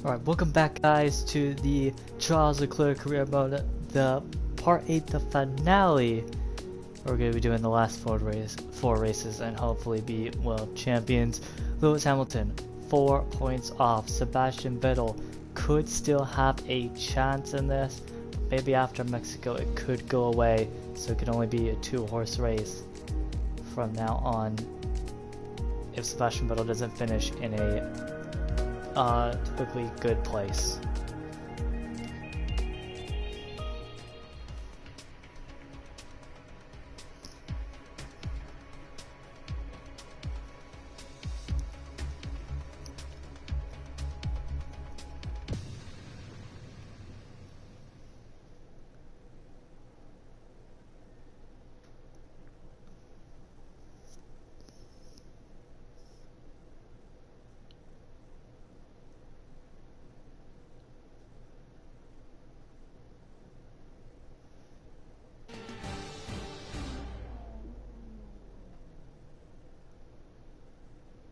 Alright, welcome back guys to the Charles Leclerc career mode, the part 8, the finale. We're going to be doing the last four races and hopefully be world champions. Lewis Hamilton, 4 points off. Sebastian Vettel could still have a chance in this. Maybe after Mexico it could go away, so it could only be a 2-horse race from now on if Sebastian Vettel doesn't finish in a typically good place.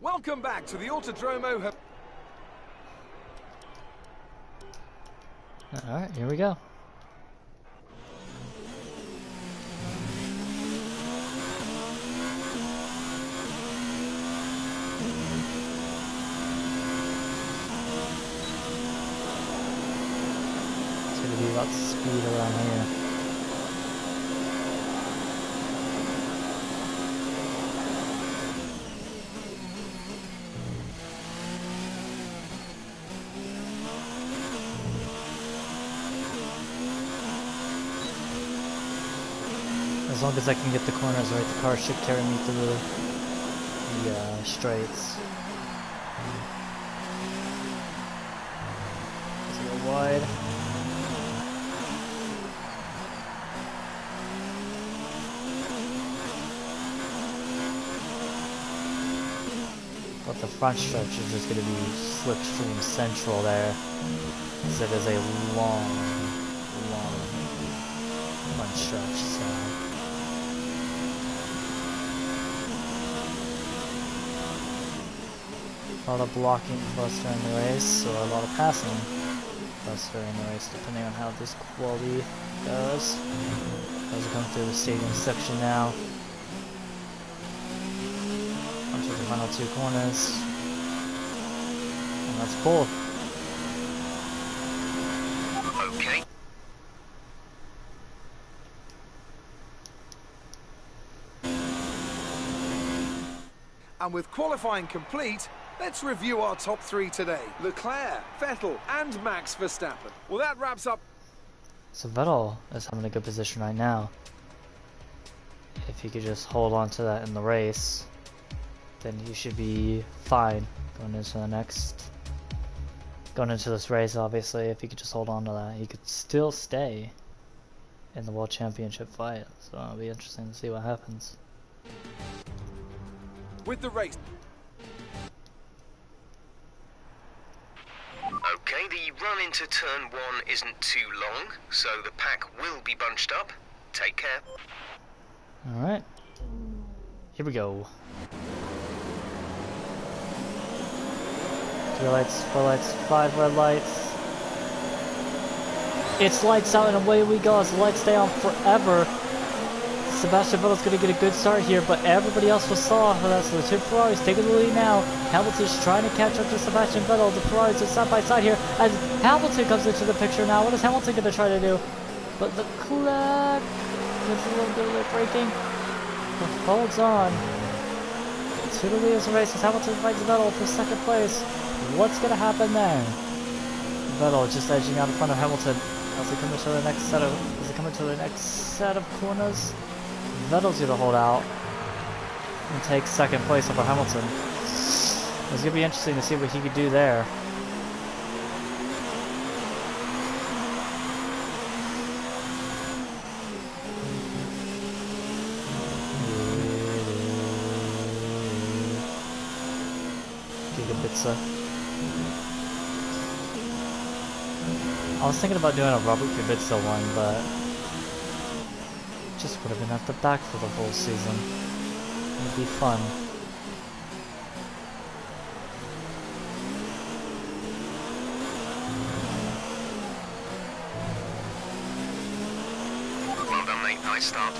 Welcome back to the Autodromo. Alright, here we go. It's gonna be about speed around here. As long as I can get the corners right, the car should carry me through the straights. It's a little wide. But the front stretch is just going to be slipstream central there, because it is a long front stretch. So. A lot of blocking for us during the race, or a lot of passing for us during the race, depending on how this quality goes. As we come through the stadium section now, onto the final 2 corners, and let's pull. Okay. And with qualifying complete, let's review our top 3 today. Leclerc, Vettel, and Max Verstappen. Well, that wraps up. So Vettel is having a good position right now. If he could just hold on to that in the race, then he should be fine going into this race. Obviously, if he could just hold on to that, he could still stay in the World Championship fight. So it'll be interesting to see what happens. With the race. Okay, the run into turn 1 isn't too long, so the pack will be bunched up. Take care. Alright. Here we go. 3 lights, 4 lights, 5 red lights. It's lights out and away we go as the lights stay on forever. Sebastian Vettel's going to get a good start here, but everybody else will saw off of that, so the 2 Ferraris taking the lead now. Hamilton's trying to catch up to Sebastian Vettel. The Ferraris are side by side here as Hamilton comes into the picture now. What is Hamilton going to try to do? But Leclerc gets a little bit of late braking, but holds on to the lead of the race as Hamilton fights Vettel for 2nd place. What's going to happen there? Vettel just edging out in front of Hamilton as they come into the next set of corners. Vettel's going to hold out and take 2nd place over Hamilton. It's going to be interesting to see what he could do there. Gigabitsa. I was thinking about doing a Robert Kubica one, but just would have been at the back for the whole season. It would be fun. nice start.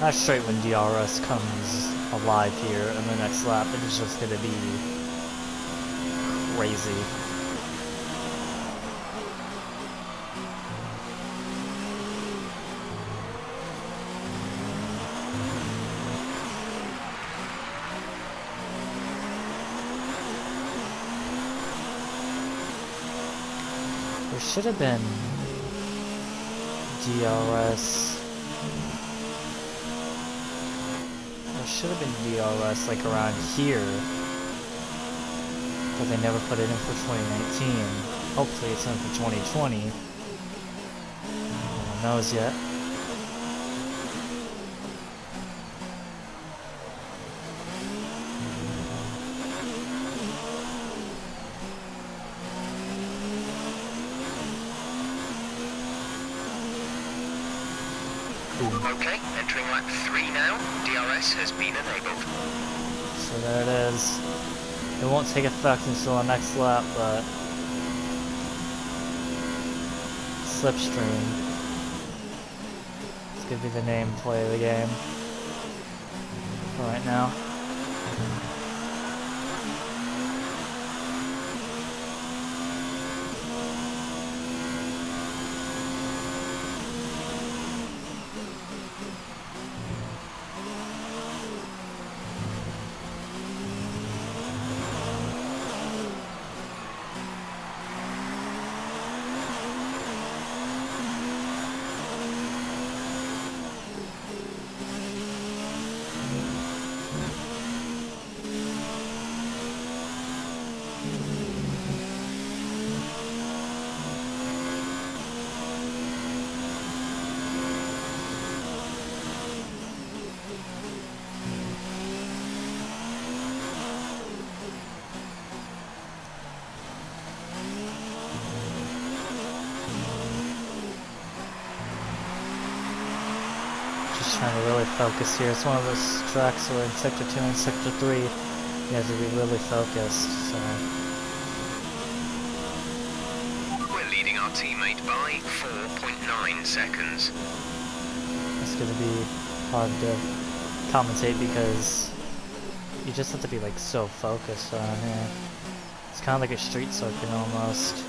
Not straight when DRS comes alive here in the next lap, it is just gonna be crazy. There should have been DRS. There should have been DRS like around here, but they never put it in for 2019. Hopefully it's in for 2020. No one knows yet. Okay, entering lap 3 now. DRS has been enabled. So there it is. It won't take effect until the next lap, but Slipstream. It's gonna be the name play of the game for right now. Trying to really focus here. It's one of those tracks where in Sector 2 and Sector 3 you have to be really focused, so... We're leading our teammate by 4.9 seconds. It's gonna be hard to commentate because you just have to be like so focused around here. It's kind of like a street circuit almost.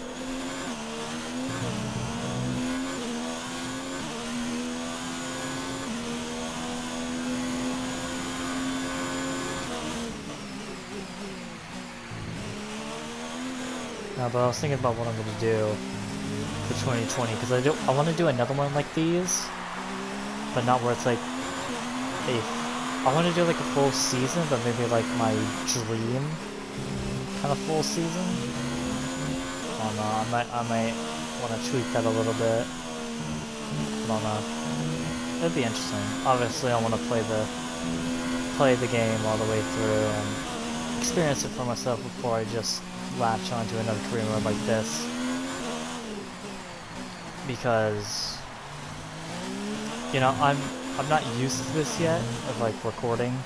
But I was thinking about what I'm gonna do for 2020 because I want to do another one like these, but not where it's like I want to do like a full season, but maybe like my dream kind of full season. I don't know. I might want to tweak that a little bit. I don't know. It'd be interesting. Obviously, I want to play the game all the way through and experience it for myself before I just latch onto another career mode like this, because you know I'm not used to this yet of like recording,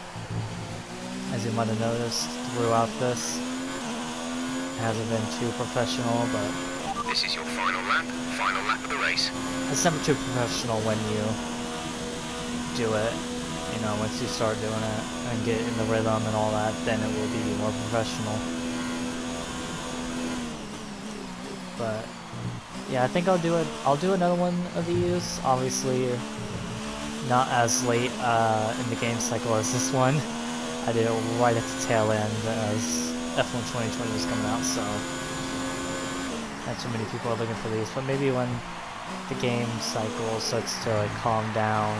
as you might have noticed throughout this. It hasn't been too professional, but This is your final lap of the race. it's never too professional when you do it. You know, once you start doing it and get in the rhythm and all that, then it will be more professional. But yeah, I think I'll do another one of these. Obviously, not as late in the game cycle as this one. I did it right at the tail end as F1 2020 was coming out, so not too many people are looking for these. But maybe when the game cycle starts to like calm down,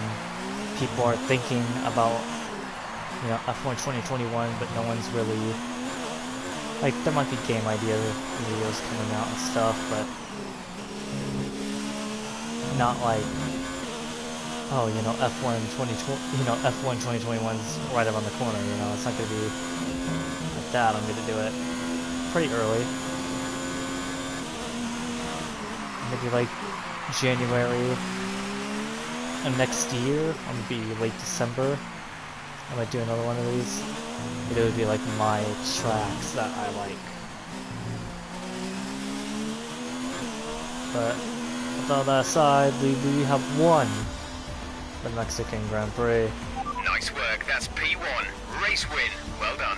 people are thinking about, you know, F1 2021, but no one's really, like, there might be game idea videos coming out and stuff, but not like, oh, you know, F1 2021's right around the corner, you know, it's not gonna be like that. I'm gonna do it pretty early. Maybe like January of next year. I'm gonna be late December. I might do another one of these. But it would be like my tracks that I like. But with all that aside, we have won the Mexican Grand Prix. Nice work, that's P1. Race win. Well done.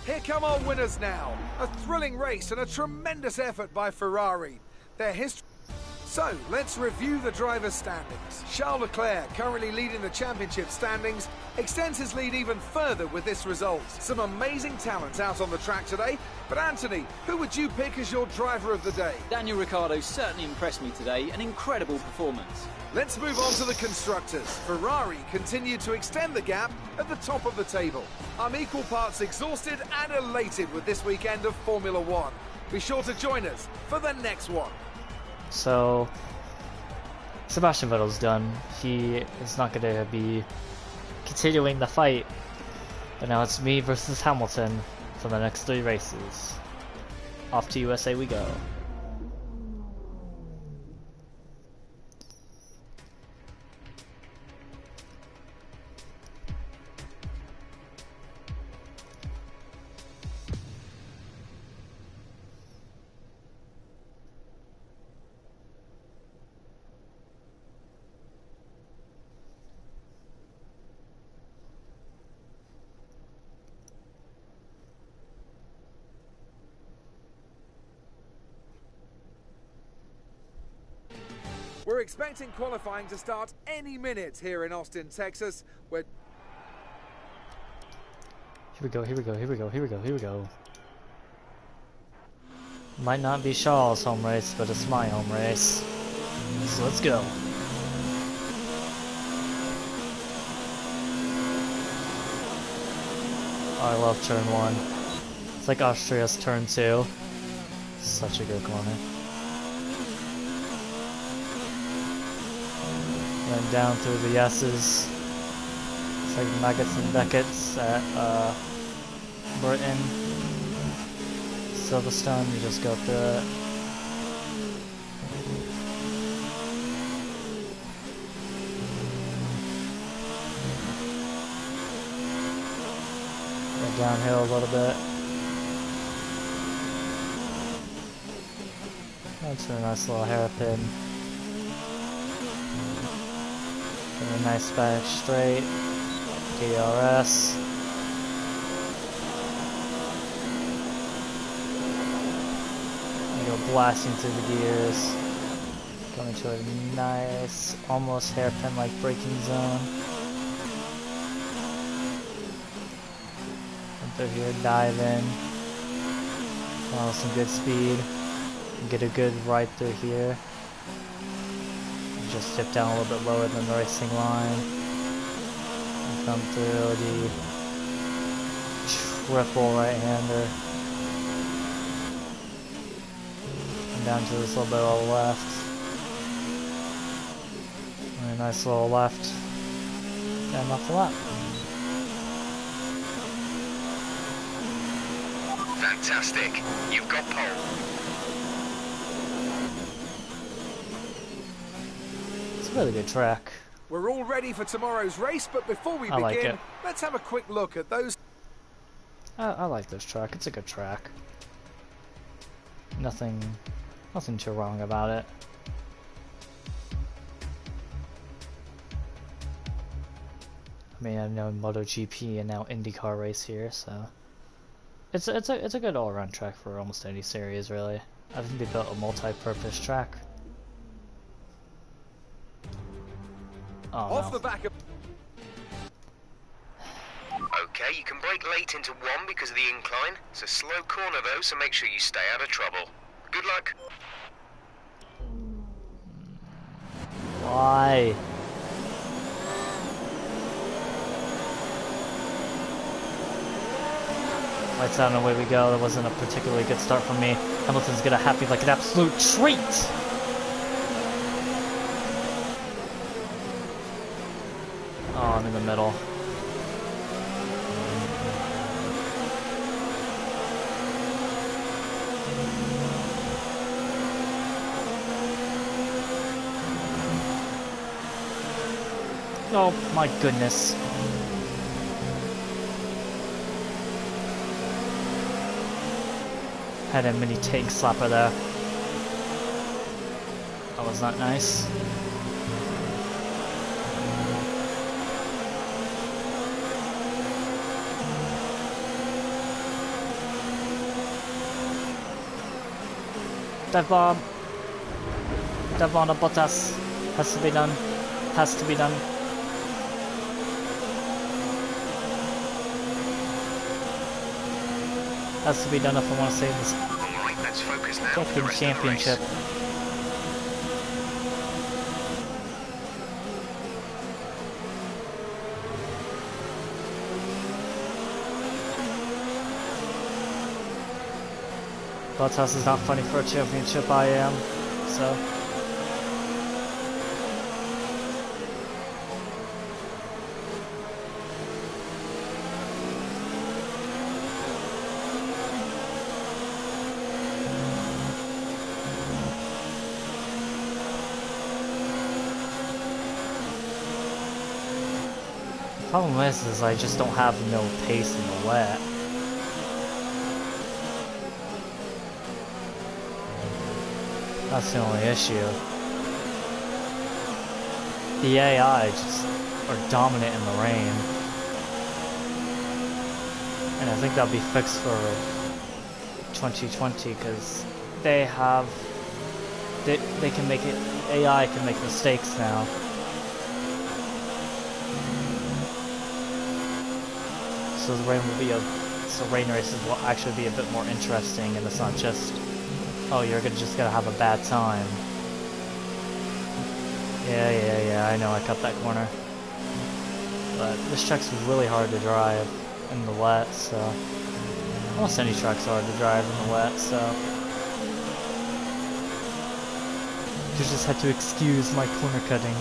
Here come our winners now. A thrilling race and a tremendous effort by Ferrari. Their history. So, let's review the drivers' standings. Charles Leclerc, currently leading the championship standings, extends his lead even further with this result. Some amazing talent out on the track today. But Anthony, who would you pick as your driver of the day? Daniel Ricciardo certainly impressed me today. An incredible performance. Let's move on to the constructors. Ferrari continued to extend the gap at the top of the table. I'm equal parts exhausted and elated with this weekend of Formula One. Be sure to join us for the next one. So, Sebastian Vettel's done. He is not going to be continuing the fight. But now it's me versus Hamilton for the next 3 races. Off to USA we go. We're expecting qualifying to start any minute here in Austin, Texas, where... Here we go, here we go, here we go, here we go, here we go. Might not be Charles' home race, but it's my home race. So let's go. I love turn 1. It's like Austria's turn 2. Such a good corner. Went down through the S's. It's like Maggots and Beckett's at Britain. Silverstone, you just go through it. Go downhill a little bit. That's a nice little hairpin. And a nice back straight. DRS. You go blasting through the gears. Coming to a nice, almost hairpin-like braking zone. And through here, dive in. Follow some good speed. Get a good ride through here. Just dip down a little bit lower than the racing line. And come through the triple right-hander. And down to this little bit on the left. And a nice little left. And off the lap. Fantastic. You've got pole. Really good track. We're all ready for tomorrow's race, but before we like begin, it. let's have a quick look at those. I like this track. It's a good track. Nothing too wrong about it. I mean, I know MotoGP and now IndyCar race here, so it's a good all-around track for almost any series, really. I think they built a multi-purpose track. Oh, Off no. the back of... Okay, you can brake late into 1 because of the incline. It's a slow corner though, so make sure you stay out of trouble. Good luck. Why? Lights out and away we go. That wasn't a particularly good start for me. Hamilton's gonna have me like an absolute treat! middle. Oh my goodness. Had a mini tank slapper there. That was not nice. Dive bomb. Dive bomb on Bottas. Has to be done. Has to be done. Has to be done if I want to save this Alright, let's focus now for the fucking rest of the championship. race. Bottas is not funny for a championship, I am, so. Problem is I just don't have no pace in the wet. That's the only issue. The AI just are dominant in the rain. And I think that'll be fixed for 2020 because they have... They can make it... AI can make mistakes now. So the rain will be so rain races will actually be a bit more interesting, and it's not just, oh, you're just gonna have a bad time. Yeah, I know I cut that corner. But this track's really hard to drive in the wet, so almost any track's hard to drive in the wet, so you just had to excuse my corner cutting.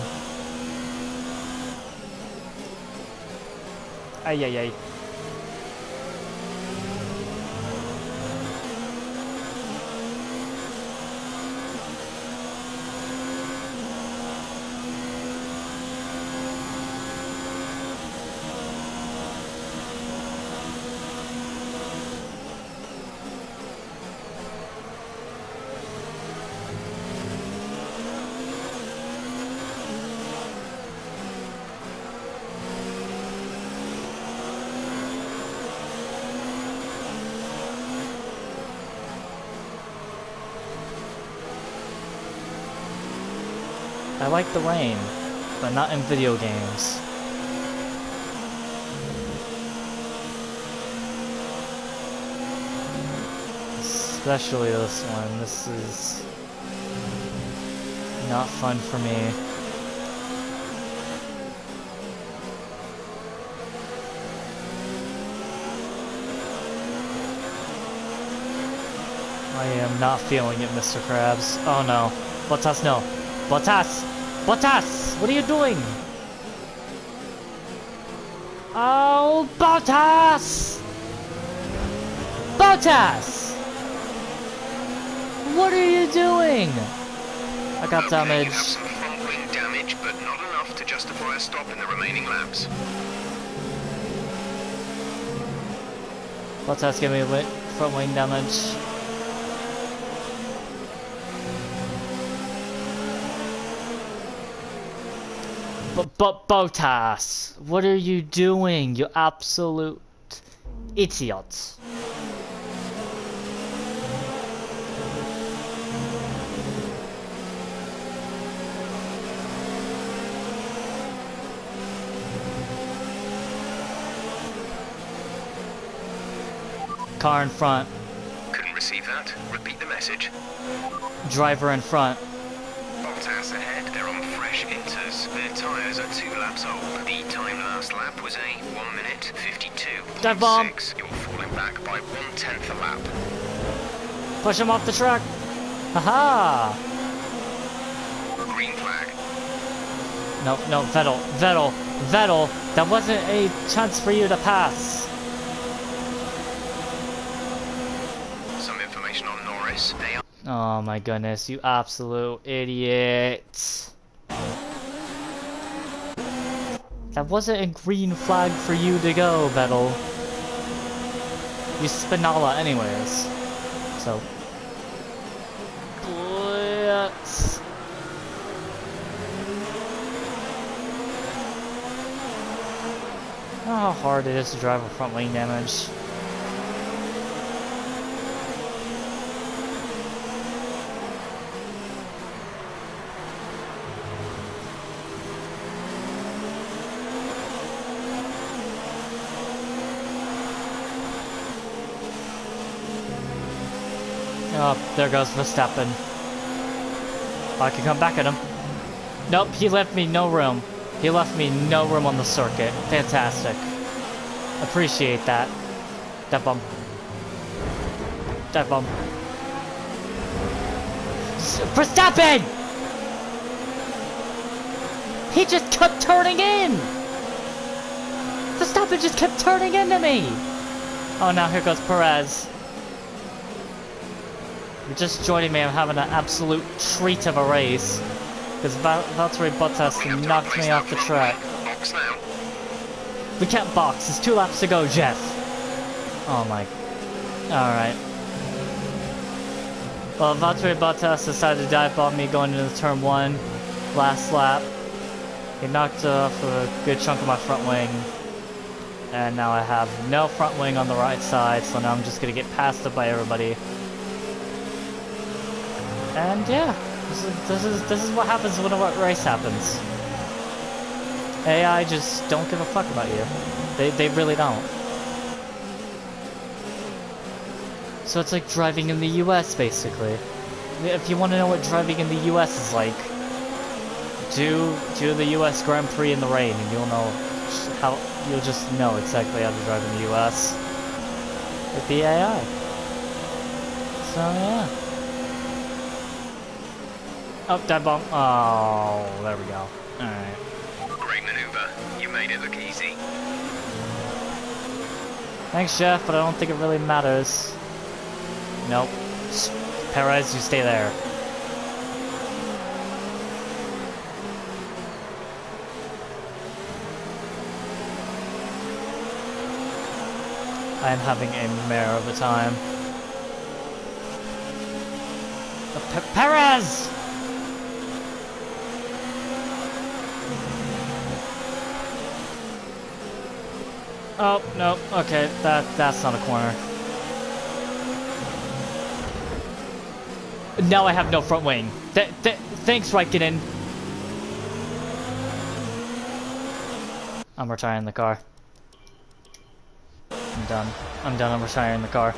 Ay. I like the rain, but not in video games. Especially this one. This is not fun for me. I am not feeling it, Mr. Krabs. Oh no. Bottas, no. Bottas! Bottas! What are you doing? Oh, Bottas! Bottas! What are you doing? I got damage. You have some front wing damage, but not enough to justify a stop in the remaining laps. Bottas gave me front wing damage. But Bottas, what are you doing? You absolute idiot. Car in front. Couldn't receive that. Repeat the message. Driver in front. Bottas ahead. They're on fresh inters. Their tyres are 2 laps old. The time last lap was a 1 minute 52.6. Dive bomb. You're falling back by 1/10 a lap. Push him off the track. Haha. Green flag. No, Vettel. That wasn't a chance for you to pass. Some information on Norris. They are Oh my goodness, you absolute idiot. That wasn't a green flag for you to go, Vettel. You Spinola anyways. So. Blitz. I don't know how hard it is to drive with front wing damage. Oh, there goes Verstappen. I can come back at him. Nope, he left me no room. He left me no room on the circuit. Fantastic. Appreciate that. That bump. That bump. Verstappen! He just kept turning in! Verstappen just kept turning into me! Oh, now here goes Perez. You're just joining me. I'm having an absolute treat of a race. Because Valtteri Bottas knocked me off the track. box now. We can't box. There's 2 laps to go, Jeff. Oh my. Alright. Well, Valtteri Bottas decided to dive bomb me going into turn 1. Last lap. He knocked off a good chunk of my front wing. And now I have no front wing on the right side. So now I'm just going to get passed up by everybody. And yeah. This is what happens when a race happens. AI just don't give a fuck about you. They really don't. So it's like driving in the US basically. If you want to know what driving in the US is like, do the US Grand Prix in the rain and you'll just know exactly how to drive in the US with the AI. So yeah. Oh, that bump. Oh, there we go. Alright. Great maneuver. You made it look easy. Thanks, Jeff, but I don't think it really matters. Nope. Perez, you stay there. I am having a mare of a time. Perez! Oh, no, okay, that's not a corner. Now I have no front wing. Thanks, Raikkonen. I'm retiring the car. I'm done. I'm retiring the car.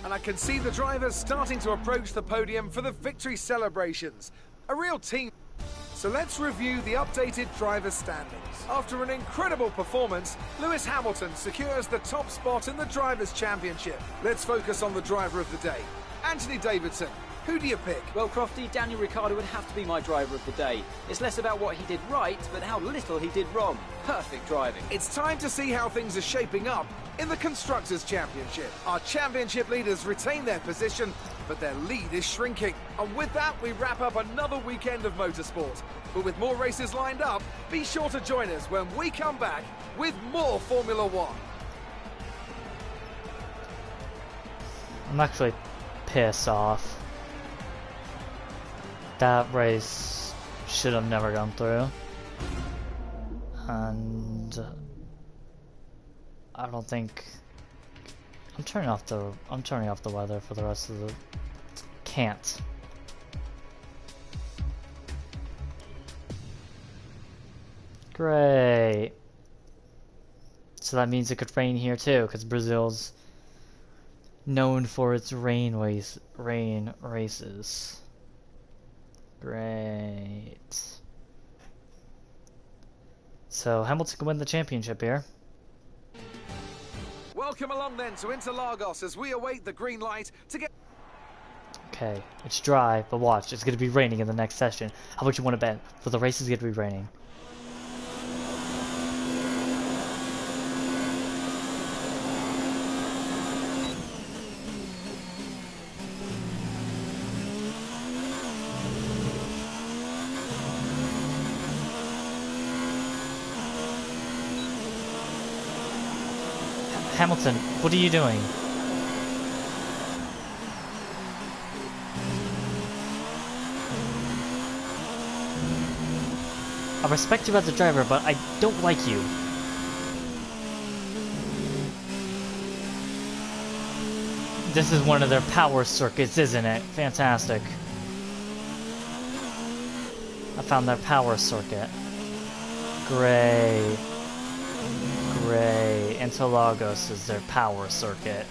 And I can see the drivers starting to approach the podium for the victory celebrations. A real team. So let's review the updated driver standings. After an incredible performance, Lewis Hamilton secures the top spot in the Drivers' Championship. Let's focus on the driver of the day. Anthony Davidson, who do you pick? Well, Crofty, Daniel Ricciardo would have to be my driver of the day. It's less about what he did right, but how little he did wrong. Perfect driving. It's time to see how things are shaping up in the Constructors' Championship. Our championship leaders retain their position, but their lead is shrinking. And with that, we wrap up another weekend of motorsport. But with more races lined up, be sure to join us when we come back with more Formula One. I'm actually pissed off. That race should have never gone through. And I don't think I'm turning off the weather for the rest of the can't. Great. So that means it could rain here too, because Brazil's known for its rain races. Great. So Hamilton can win the championship here. Welcome along then to Interlagos as we await the green light to get... Okay, it's dry, but watch, it's gonna be raining in the next session. How much you want to bet? For the race is gonna be raining. Hamilton, what are you doing? I respect you as a driver, but I don't like you. This is one of their power circuits, isn't it? Fantastic. I found their power circuit. Great. Great. Interlagos is their power circuit.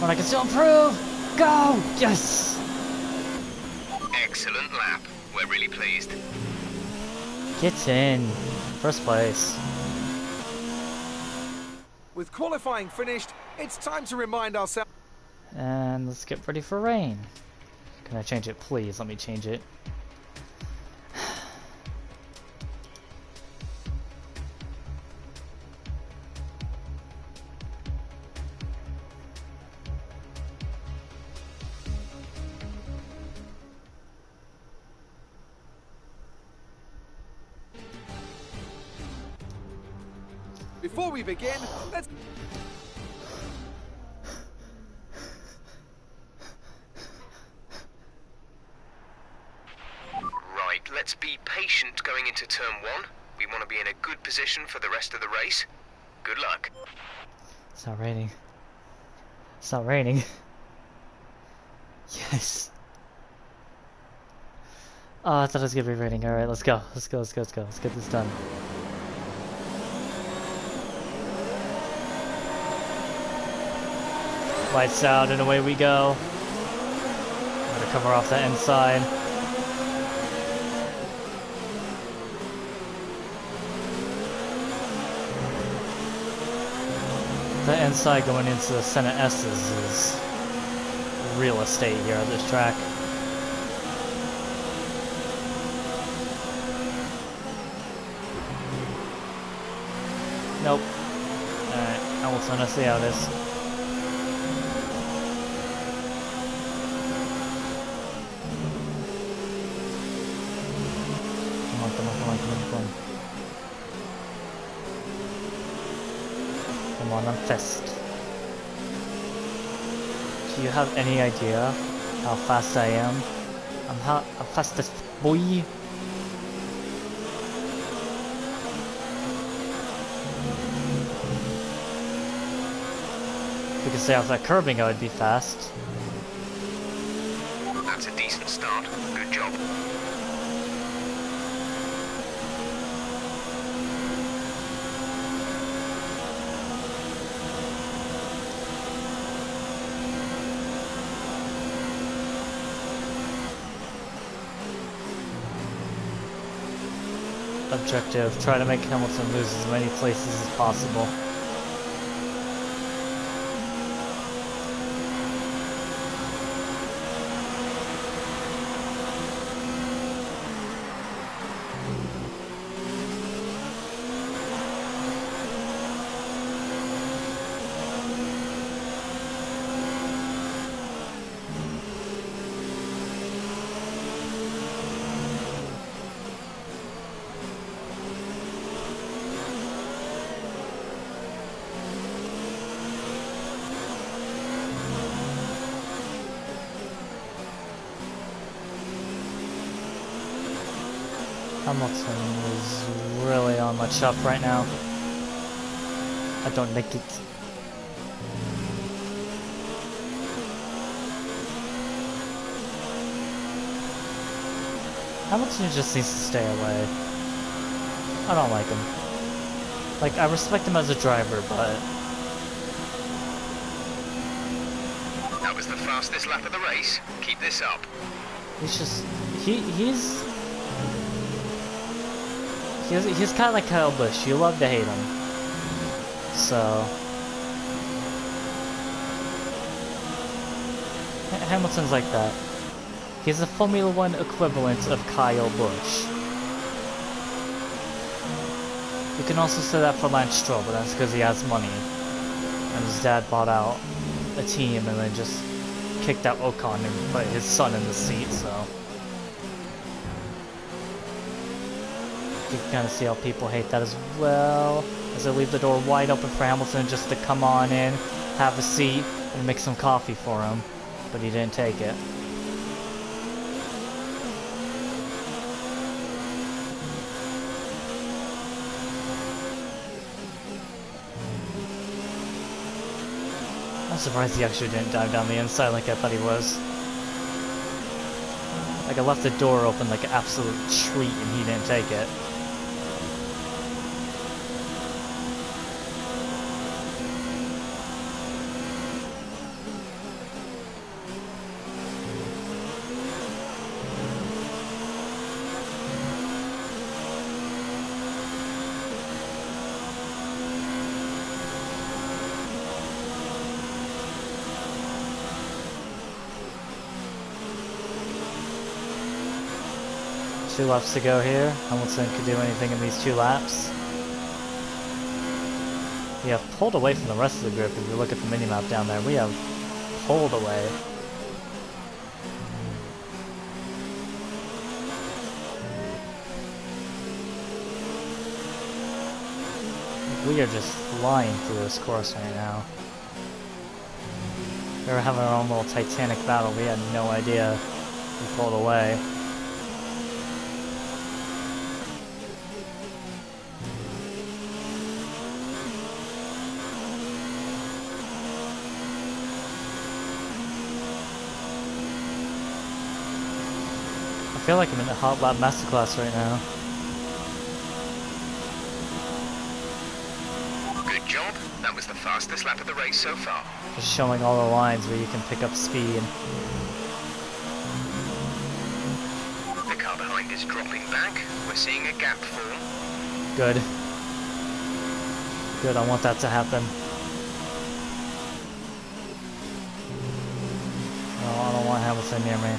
But I can still improve! Go! Yes! Excellent lap. We're really pleased. Get in. First place. With qualifying finished, it's time to remind ourselves... And let's get ready for rain. Can I change it? Please, let me change it. Before we begin, let's... Right, let's be patient going into turn 1. We want to be in a good position for the rest of the race. Good luck. It's not raining. It's not raining. Yes. Oh, I thought it was gonna be raining. Alright, let's go. Let's go, let's go, let's go. Let's get this done. Lights out and away we go. I'm gonna cover off the inside. The inside going into the Senna S's is real estate here at this track. Nope. Alright, Hamilton, let's see how it is. Come on, I'm fast. Do you have any idea how fast I am? I'm fastest boy. If we could stay off that curbing, I would be fast. That's a decent start. Good job. Objective, try to make Hamilton lose as many places as possible. Hamilton is really on my chuff right now. I don't like it. Hamilton just needs to stay away. I don't like him. Like, I respect him as a driver, but... That was the fastest lap of the race. Keep this up. He's just... He's kind of like Kyle Busch. You love to hate him. So... Hamilton's like that. He's the Formula 1 equivalent of Kyle Busch. You can also say that for Lance Stroll, but that's because he has money. And his dad bought out a team and then just kicked out Ocon and put his son in the seat, so... You can kind of see how people hate that as well. As they leave the door wide open for Hamilton just to come on in, have a seat, and make some coffee for him. But he didn't take it. I'm surprised he actually didn't dive down the inside like I thought he was. Like I left the door open like an absolute treat and he didn't take it. Two laps to go here. Hamilton could do anything in these 2 laps. We have pulled away from the rest of the group. If you look at the minimap down there, we have pulled away. We are just flying through this course right now. We were having our own little Titanic battle. We had no idea we pulled away. I feel like I'm in a hot lap masterclass right now. Good job. That was the fastest lap of the race so far. Just showing all the lines where you can pick up speed. The car behind is dropping back. We're seeing a gap form. Good. Good, I want that to happen. No, I don't want Hamilton near me.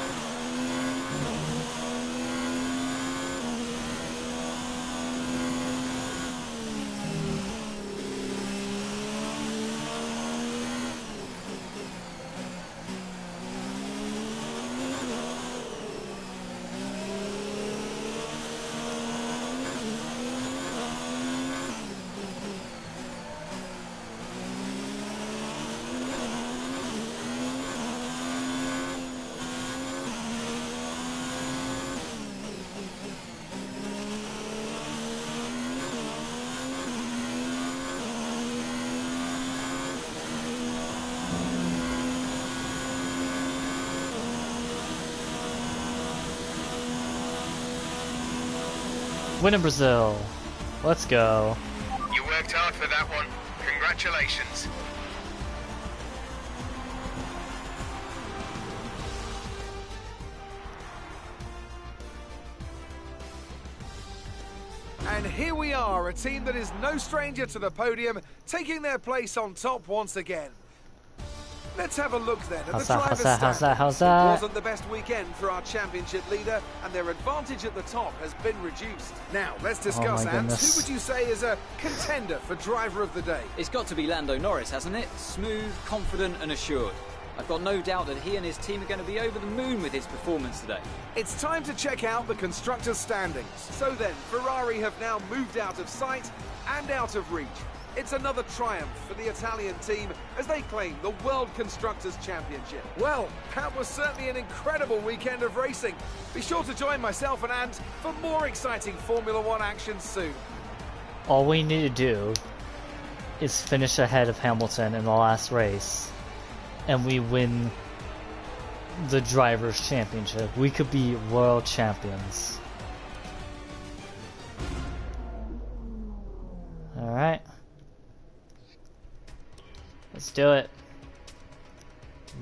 Win in Brazil. Let's go. You worked hard for that one. Congratulations. And here we are, a team that is no stranger to the podium, taking their place on top once again. Let's have a look then at the driver's standings. How's that? It wasn't the best weekend for our championship leader, and their advantage at the top has been reduced. Now, let's discuss, Ant. Who would you say is a contender for driver of the day? It's got to be Lando Norris, hasn't it? Smooth, confident and assured. I've got no doubt that he and his team are going to be over the moon with his performance today. It's time to check out the constructors' standings. So then, Ferrari have now moved out of sight and out of reach. It's another triumph for the Italian team as they claim the World Constructors' Championship. Well, that was certainly an incredible weekend of racing. Be sure to join myself and Ant for more exciting Formula 1 action soon. All we need to do is finish ahead of Hamilton in the last race, and we win the Drivers' Championship. We could be world champions. Let's do it.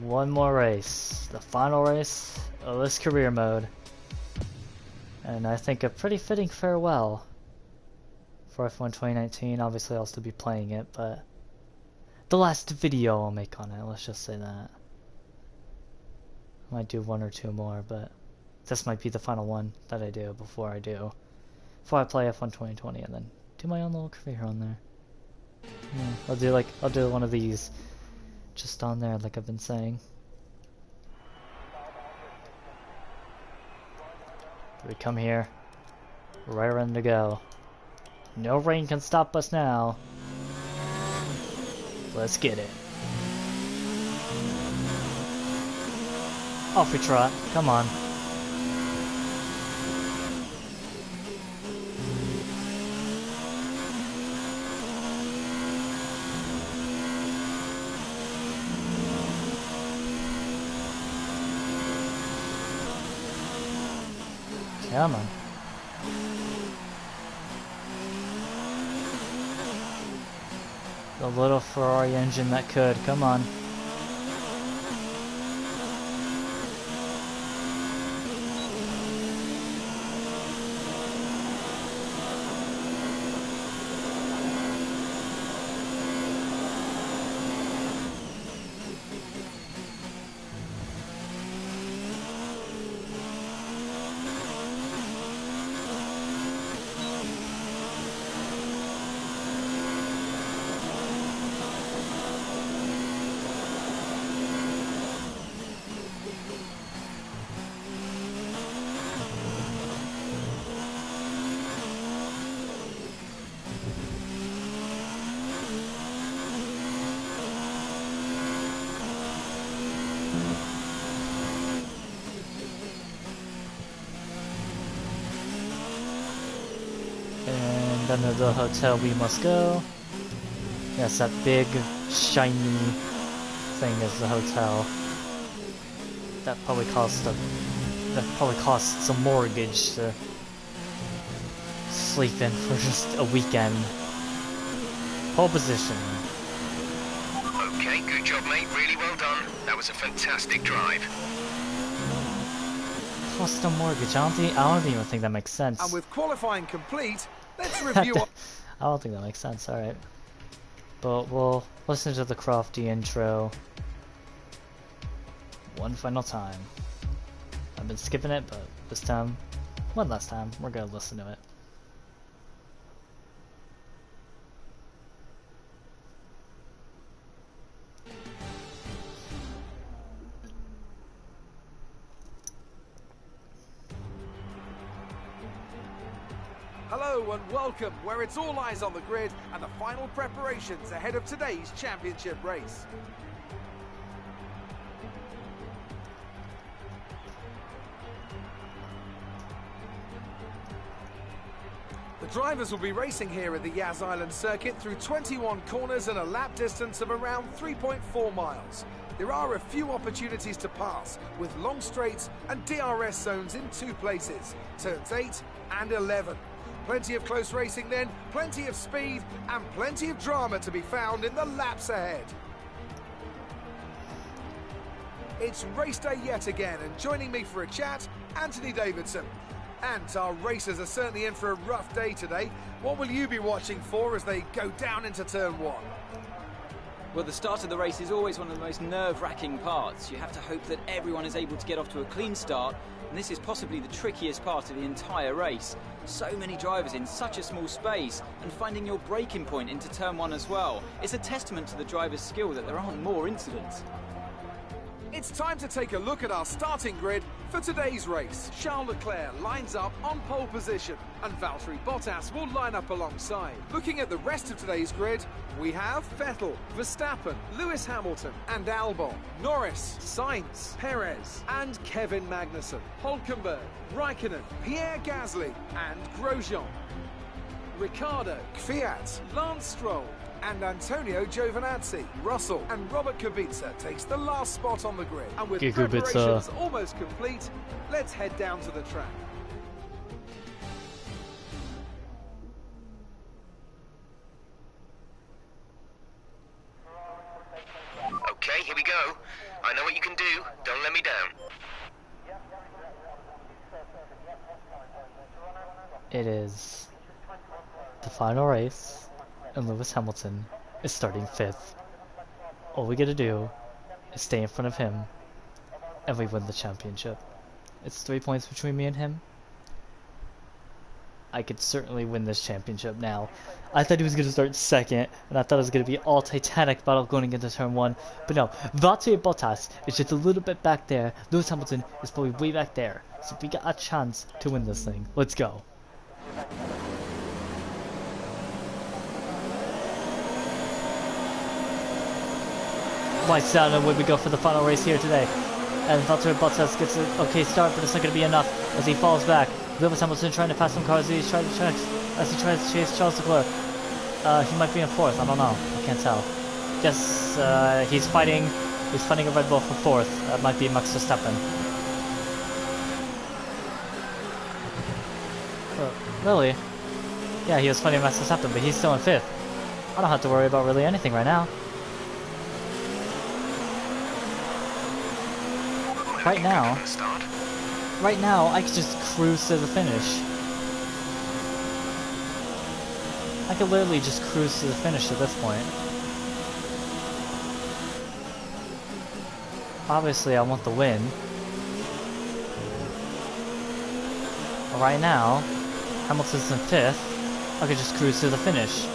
One more race. The final race of this career mode. And I think a pretty fitting farewell for F1 2019. Obviously I'll still be playing it, but the last video I'll make on it, let's just say that. I might do one or two more, but this might be the final one that I do before I play F1 2020 and then do my own little career on there. Yeah, I'll do one of these just on there like I've been saying. We come here, right ready to go. No rain can stop us now. Let's get it. Off we trot, come on. Come on. The little Ferrari engine that could, come on. And under the hotel we must go. Yes, that big, shiny thing is the hotel. That probably costs a mortgage to sleep in for just a weekend. Pole position. Okay, good job, mate. Really well done. That was a fantastic drive. Cost a mortgage. I don't even think that makes sense. And with qualifying complete, let's review. I don't think that makes sense. All right, but we'll listen to the Crofty intro one final time. I've been skipping it, but this time, one last time, we're gonna listen to it. Hello and welcome, where it's all eyes on the grid and the final preparations ahead of today's championship race. The drivers will be racing here at the Yas Island circuit through 21 corners and a lap distance of around 3.4 miles. There are a few opportunities to pass, with long straights and DRS zones in 2 places, turns 8 and 11. Plenty of close racing then, plenty of speed, and plenty of drama to be found in the laps ahead. It's race day yet again, and joining me for a chat, Anthony Davidson. And our racers are certainly in for a rough day today. What will you be watching for as they go down into turn 1? Well, the start of the race is always one of the most nerve-wracking parts. You have to hope that everyone is able to get off to a clean start, and this is possibly the trickiest part of the entire race. So many drivers in such a small space, and finding your braking point into turn 1 as well. It's a testament to the driver's skill that there aren't more incidents. It's time to take a look at our starting grid for today's race. Charles Leclerc lines up on pole position, and Valtteri Bottas will line up alongside. Looking at the rest of today's grid, we have Vettel, Verstappen, Lewis Hamilton and Albon, Norris, Sainz, Perez and Kevin Magnussen, Hülkenberg, Raikkonen, Pierre Gasly and Grosjean, Ricciardo, Kvyat, Lance Stroll and Antonio Giovinazzi. Russell and Robert Kubica takes the last spot on the grid. And with preparations almost complete, let's head down to the track. we go. I know what you can do. Don't let me down. It is the final race, and Lewis Hamilton is starting 5th. All we gotta do is stay in front of him, and we win the championship. It's 3 points between me and him. I could certainly win this championship now. I thought he was gonna start 2nd, and I thought it was gonna be all Titanic battle going into turn 1. But no, Valtteri Bottas is just a little bit back there. Lewis Hamilton is probably way back there. So we got a chance to win this thing. Let's go. Lights down, and away we go for the final race here today. And Valtteri Bottas gets an okay start, but it's not going to be enough as he falls back. Lewis Hamilton trying to pass some cars as he tries to chase Charles Leclerc. He might be in 4th. I don't know. I can't tell. Guess he's fighting a Red Bull for 4th. That might be Max Verstappen. Really? Yeah, he was fighting Max Verstappen, but he's still in 5th. I don't have to worry about really anything right now. Right now, I could just cruise to the finish. I could literally just cruise to the finish at this point. Obviously, I want the win. But right now, Hamilton's in 5th. I could just cruise to the finish.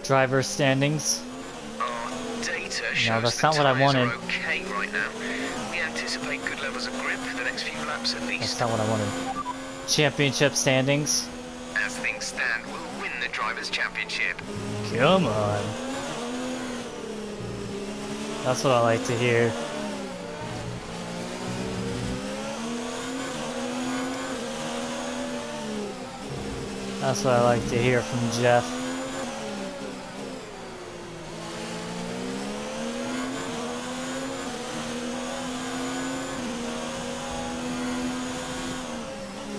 Driver standings. Data shows No, that's not what I wanted. Okay right now. We anticipate good levels of grip for the next few laps at least. That's not what I wanted. Championship standings. As things stand, we'll win the Drivers' Championship. Come on. That's what I like to hear. That's what I like to hear from Jeff.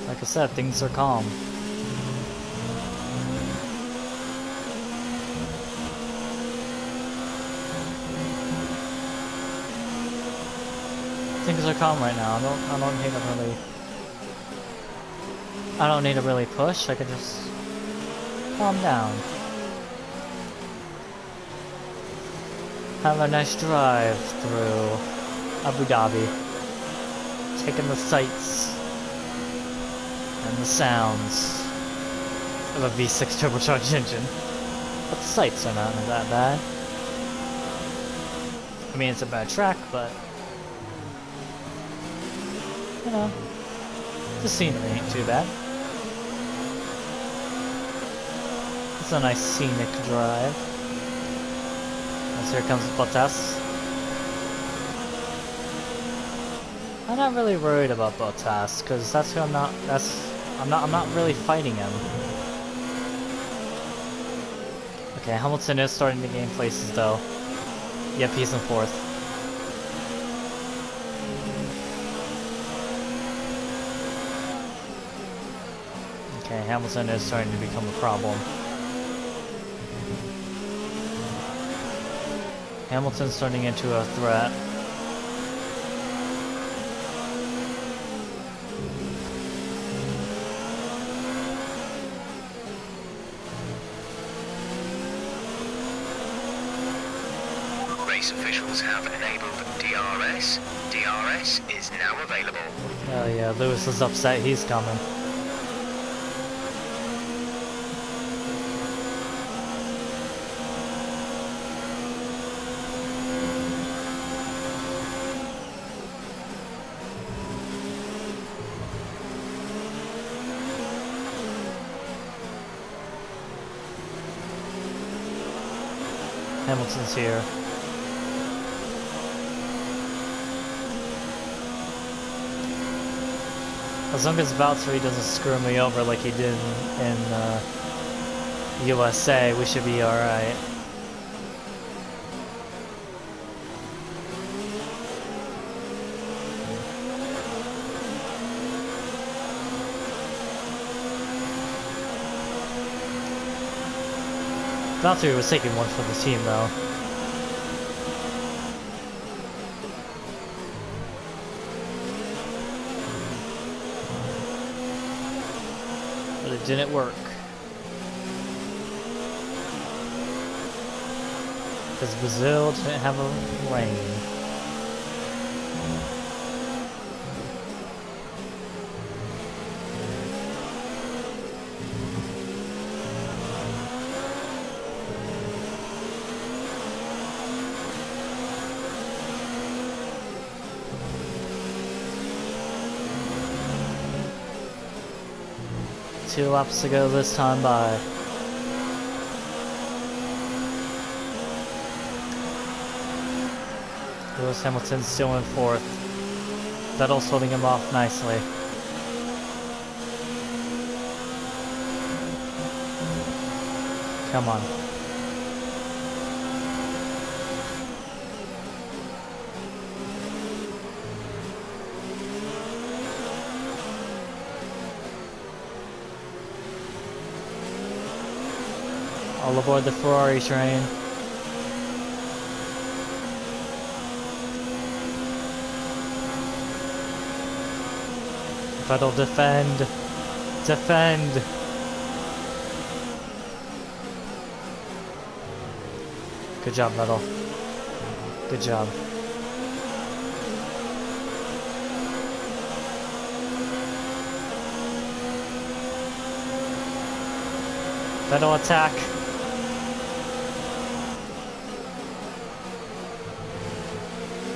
Like I said, things are calm. Things are calm right now. I don't need to really push. I could just calm down. Have a nice drive through Abu Dhabi. Taking the sights and the sounds of a V6 turbocharged engine. But the sights are not that bad. I mean, it's a bad track, but you know, the scenery ain't too bad. It's a nice scenic drive. As here comes Bottas. I'm not really worried about Bottas, because that's who I'm not really fighting him. Okay, Hamilton is starting to gain places though. Yep, he's in 4th. Okay, Hamilton is starting to become a problem. Hamilton's turning into a threat. Officials have enabled DRS. DRS is now available. Oh yeah, Lewis is upset. He's coming. Hamilton's here. As long as Valtteri doesn't screw me over like he did in USA, we should be alright. Valtteri was taking one for the team though. But it didn't work. Because Brazil didn't have a lane. Two laps to go this time by. Lewis Hamilton's still in fourth. Vettel's holding him off nicely. Come on. All aboard the Ferrari train. Vettel defend. Defend. Good job, Vettel. Good job. Vettel attack.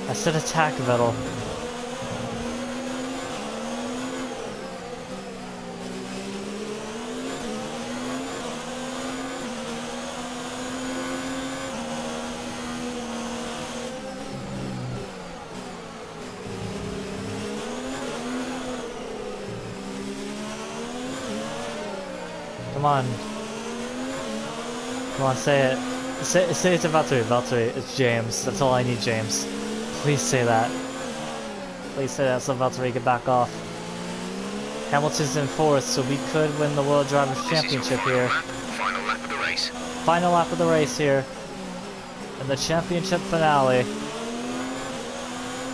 I said attack, Vettel. Come on. Come on, say it. Say it to Valtteri. Valtteri, it's James. That's all I need, James. Please say that. Please say that so Valtteri can back off. Hamilton's in fourth, so we could win the World Drivers' Championship here. Final lap of the race. Final lap of the race here. And the championship finale.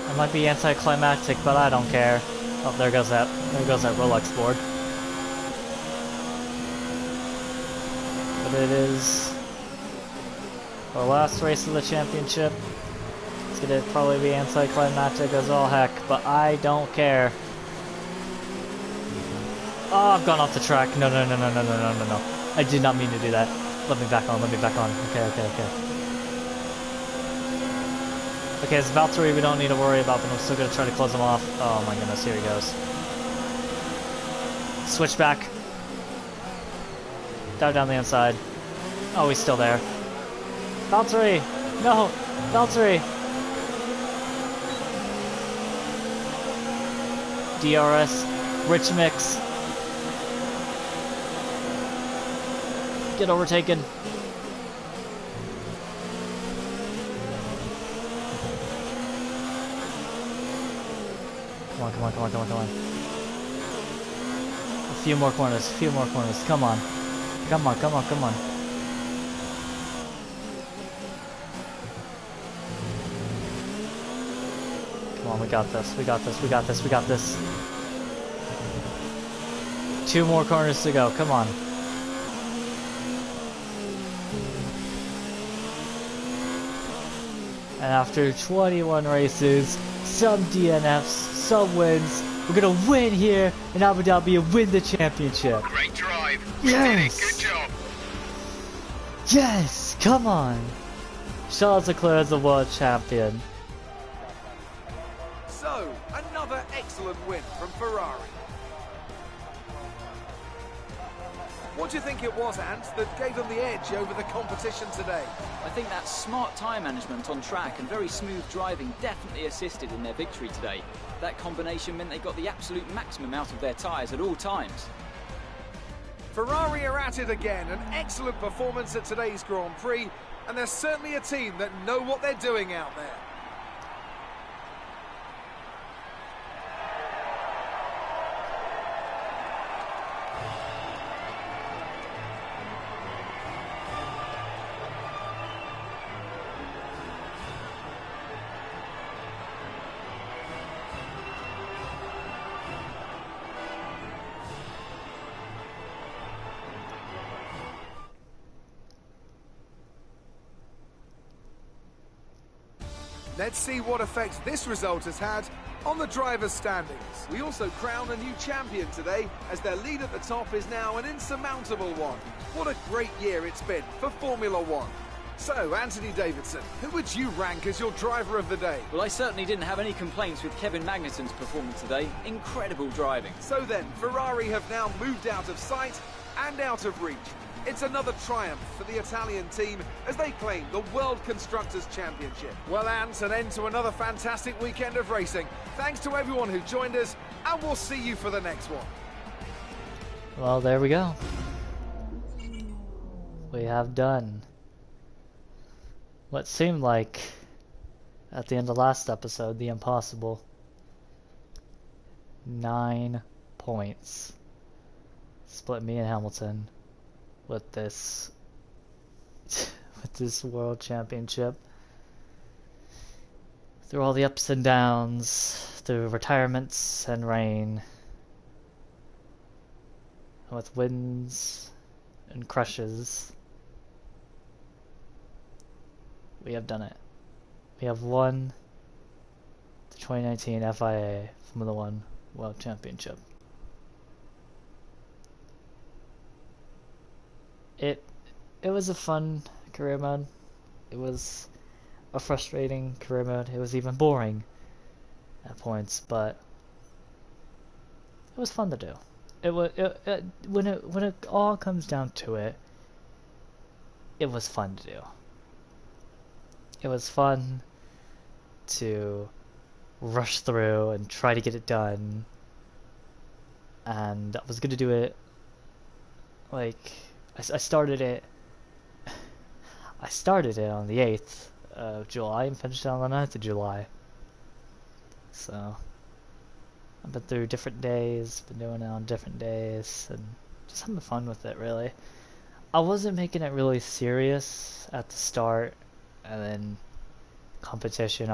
It might be anticlimactic, but I don't care. Oh, there goes that Rolex board. But it is our last race of the championship. It's gonna probably be anticlimactic as all heck, but I don't care. Oh, I've gone off the track. No. I did not mean to do that. Let me back on. Okay. Okay, it's Valtteri we don't need to worry about, but I'm still gonna try to close him off. Oh my goodness, here he goes. Switch back. Dive down the inside. Oh, he's still there. Valtteri! No! Valtteri! DRS. Rich mix. Get overtaken. Come on. A few more corners. Come on. Come on, we got this. 2 more corners to go, come on. And after 21 races, some DNFs, some wins, we're gonna win here in Abu Dhabi and win the championship. Great drive. Yes! Good job. Yes! Come on! Charles Leclerc is the world champion. So, another excellent win from Ferrari. What do you think it was, Ant, that gave them the edge over the competition today? I think that smart tyre management on track and very smooth driving definitely assisted in their victory today. That combination meant they got the absolute maximum out of their tyres at all times. Ferrari are at it again, an excellent performance at today's Grand Prix, and they're certainly a team that know what they're doing out there. Let's see what effect this result has had on the drivers' standings. We also crown a new champion today, as their lead at the top is now an insurmountable one. What a great year it's been for Formula One. So, Anthony Davidson, who would you rank as your driver of the day? Well, I certainly didn't have any complaints with Kevin Magnussen's performance today. Incredible driving. So then, Ferrari have now moved out of sight and out of reach. It's another triumph for the Italian team as they claim the World Constructors' Championship. Well, Ant, an end to another fantastic weekend of racing. Thanks to everyone who joined us, and we'll see you for the next one. Well, there we go. We have done what seemed like, at the end of last episode, the impossible. 9 points. Split me and Hamilton with this world championship. Through all the ups and downs, through retirements and rain, with wins and crushes, we have done it. We have won the 2019 FIA Formula One World Championship. It was a fun career mode. It was a frustrating career mode. It was even boring at points, but it was fun to do. When it all comes down to it, it was fun to do. It was fun to rush through and try to get it done, and I was gonna do it like I started it on the 8th of July and finished it on the 9th of July. So I've been through different days, been doing it on different days, and just having fun with it, really. I wasn't making it really serious at the start, and then competition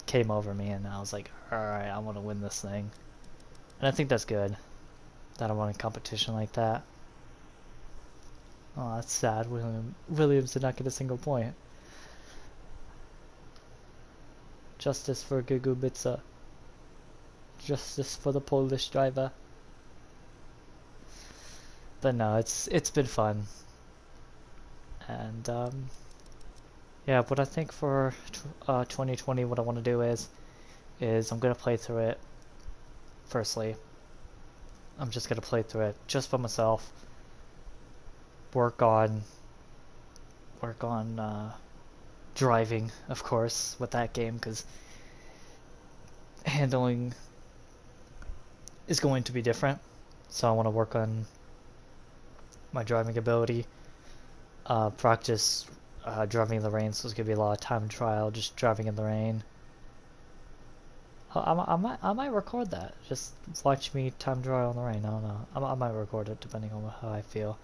came over me, and I was like, alright, I want to win this thing. And I think that's good, that I want a competition like that. Oh, that's sad. Williams did not get a single point. Justice for Gugubica. Justice for the Polish driver. But no, it's been fun. And yeah, what I think for 2020, what I want to do is I'm gonna play through it. Firstly, I'm just gonna play through it just for myself. Work on driving, of course, with that game, because handling is going to be different. So I want to work on my driving ability. Practice driving in the rain, so it's gonna be a lot of time trial, just driving in the rain. I might record that. Just watch me time trial in the rain. I don't know. I might record it depending on how I feel,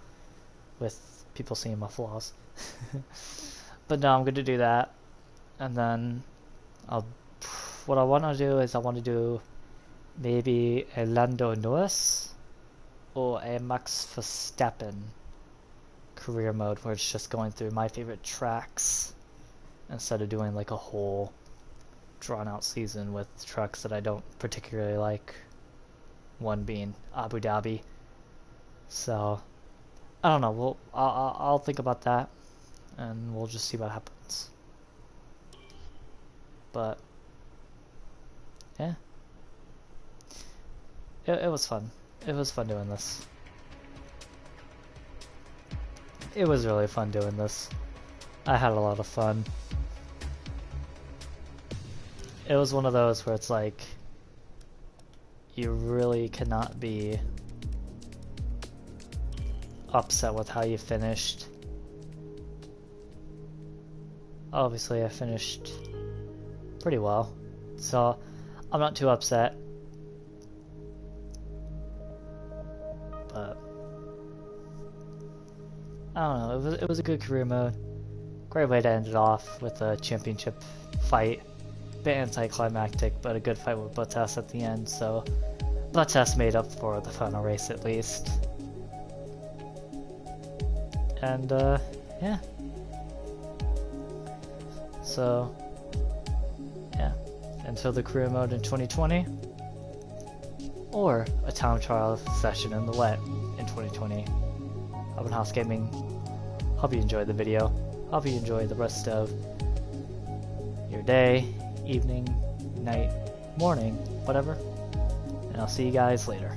with people seeing my flaws. But no, I'm gonna do that, and then what I want to do is I want to do maybe a Lando Norris or a Max Verstappen career mode, where it's just going through my favorite tracks instead of doing like a whole drawn out season with tracks that I don't particularly like, one being Abu Dhabi. So I don't know, I'll think about that, and we'll just see what happens. But yeah, it was fun. It was fun doing this. It was really fun doing this. I had a lot of fun. It was one of those where it's like, you really cannot be upset with how you finished. Obviously I finished pretty well, so I'm not too upset. But I don't know, it was a good career mode. Great way to end it off with a championship fight. Bit anticlimactic, but a good fight with Bottas at the end, so Bottas made up for the final race at least. And yeah. So, yeah, until the career mode in 2020, or a time trial session in the wet in 2020. Open House Gaming, hope you enjoyed the video. Hope you enjoy the rest of your day, evening, night, morning, whatever. And I'll see you guys later.